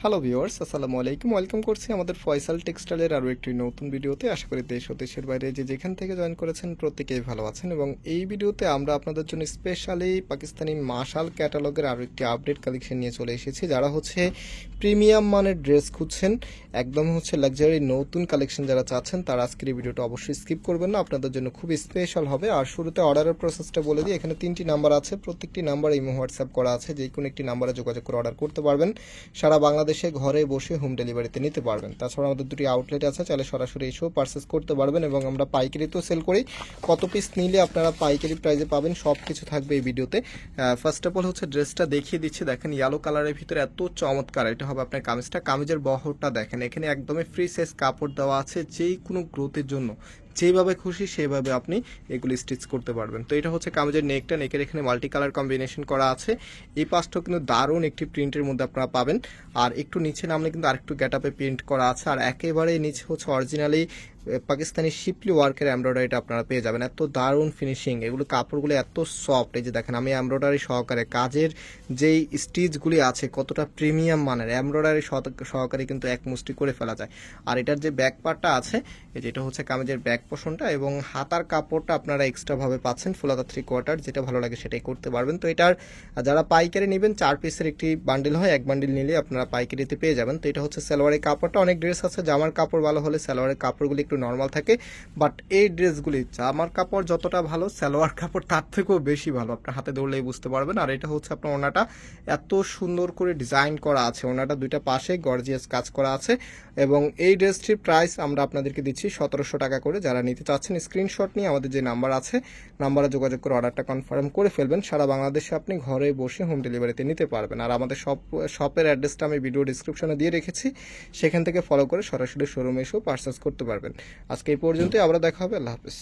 Hello viewers, আসসালামু আলাইকুম। Welcome করছি আমাদের ফয়সাল টেক্সটাইলের আরও একটি নতুন ভিডিওতে। আশা করি দেশ ও দেশের বাইরে যে যেখান থেকে জয়েন করেছেন প্রত্যেকেই ভালো আছেন, এবং এই ভিডিওতে আমরা আপনাদের জন্য স্পেশালি পাকিস্তানি মাশাল ক্যাটালগের আরও একটি আপডেট কালেকশন নিয়ে চলে এসেছি। যারা প্রিমিয়াম মানের ড্রেস খুঁজছেন, একদম লাক্সারি নতুন কালেকশন যারা চাচ্ছেন, তারা আজকের এই ভিডিওটা অবশ্যই স্কিপ করবেন না, আপনাদের জন্য খুব স্পেশাল হবে। আর শুরুতে অর্ডারের প্রসেসটা বলে দিই। এখানে 3টি নাম্বার আছে, প্রত্যেকটি নাম্বার ইমো হোয়াটসঅ্যাপ করা আছে, যে কোনো একটি নাম্বারে যোগাযোগ করে অর্ডার করতে পারবেন। সারা বাংলাদেশে ঘরে বসে হোম ডেলিভারিতে নিতে পারবেন। তাছাড়া আমাদের 2টি আউটলেট আছে, চাইলে সরাসরি এসেও পারচেস করতে পারবেন, এবং আমরা পাইকারিতেও সেল করি। কত পিস নিলে আপনারা পাইকারি প্রাইসে পাবেন সব কিছু থাকবে এই ভিডিওতে। ফার্স্ট অফ অল ড্রেসটা দেখিয়ে দিচ্ছি। দেখেন ইয়েলো কালারের ভিতরে এত চমৎকার, এটা হবে আপনার কামিজটা। কামিজের বহরটা দেখেন, এখানে একদমই ফ্রি সাইজ কাপড় দেওয়া আছে, যেই কোনো গ্রোথের জন্য যেভাবে খুশি সেভাবে আপনি এগুলি স্টিচ করতে পারবেন। তো এটা কামিজের নেকটা, নেকের এখানে মাল্টি কালার কম্বিনেশন করা আছে। এই পাশটাও কিন্তু দারুণ একটি প্রিন্টের মধ্যে আপনারা পাবেন। আর একটু নিচে নামলে কিন্তু আরেকটু গ্যাটাপে প্রিন্ট করা আছে, আর একেবারে নিচে অরিজিনালি পাকিস্তানি শিপলি ওয়ার্কের এমব্রয়ডারিটা আপনারা পেয়ে যাবেন। এত দারুণ ফিনিশিং, এগুলো কাপড়গুলো এত সফট। এই যে দেখেন, আমি এমব্রয়ডারি সহকারে কাজের যেই স্টিচগুলি আছে কতটা প্রিমিয়াম মানের, এমব্রয়ডারি সহকারে কিন্তু এক মুষ্টি করে ফেলা যায়। আর এটার যে ব্যাক পার্টটা আছে, যেটা কামিজের ব্যাক পোর্শনটা, এবং হাতার কাপড়টা আপনারা এক্সট্রা ভাবে পাচ্ছেন ফুল হাতা 3/4, যেটা ভালো লাগে সেটাই করতে পারবেন। তো এটার যারা পাইকারি নেবেন, 4 পিসের একটি বান্ডিল হয়, এক বান্ডিল নিলে আপনারা পাইকারিতে পেয়ে যাবেন। তো এটা সালোয়ারের কাপড়টা, অনেক ড্রেস আছে জামার কাপড় ভালো হলে সালোয়ারের কাপড়গুলি একটু নর্মাল থাকে, বাট এই ড্রেসগুলি জামার কাপড় যতটা ভালো, সালোয়ার কাপড় তার থেকেও বেশি ভালো, আপনার হাতে ধরলেই বুঝতে পারবেন। আর এটা আপনার ওনাটা এত সুন্দর করে ডিজাইন করা আছে, ওনাটা দুইটা পাশে গর্জিয়াস কাজ করা আছে, এবং এই ড্রেসটির প্রাইস আমরা আপনাদেরকে দিচ্ছি 1700 টাকা করে। যারা নিতে চাচ্ছেন স্ক্রিনশট নিয়ে আমাদের যে নাম্বার আছে, নাম্বারে যোগাযোগ করে অর্ডারটা কনফার্ম করে ফেলবেন। সারা বাংলাদেশে আপনি ঘরে বসে হোম ডেলিভারিতে নিতে পারবেন। আর আমাদের শপের অ্যাড্রেসটা আমি ভিডিও ডিসক্রিপশনে দিয়ে রেখেছি, সেখান থেকে ফলো করে সরাসরি শোরুমে এসেও পারচেস করতে পারবেন। আজকে এই পর্যন্তই, আবার দেখা হবে। আল্লাহ হাফেজ।